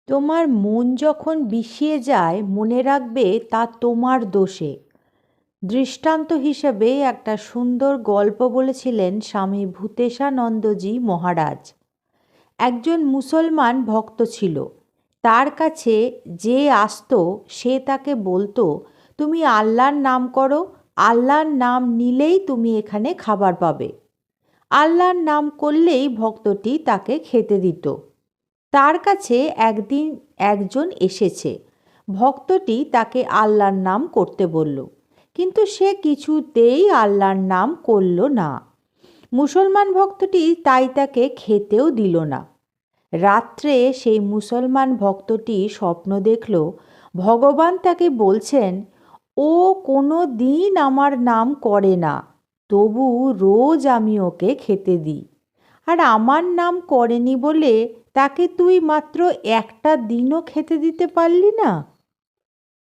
তোমার মন যখন বিষিয়ে যায় মনে রাখবে তা তোমার দোষে। দৃষ্টান্ত হিসেবে একটা সুন্দর গল্প বলেছিলেন স্বামী ভূতেশানন্দজি মহারাজ। একজন মুসলমান ভক্ত ছিল। তার কাছে যে আসতো সে তাকে বলতো, তুমি আল্লাহর নাম করো, আল্লাহর নাম নিলেই তুমি এখানে খাবার পাবে। আল্লাহর নাম করলেই ভক্তটি তাকে খেতে দিত। তার কাছে একদিন একজন এসেছে। ভক্তটি তাকে আল্লাহর নাম করতে বলল, কিন্তু সে কিছুতেই আল্লাহর নাম করল না। মুসলমান ভক্তটি তাই তাকে খেতেও দিল না। রাত্রে সেই মুসলমান ভক্তটি স্বপ্ন দেখল ভগবান তাকে বলছেন, ও কোনো দিন আমার নাম করে না, তবু রোজ আমি ওকে খেতে দিই। আর আমার নাম করেনি বলে তাকে তুই মাত্র একটা দিনও খেতে দিতে পারলি না।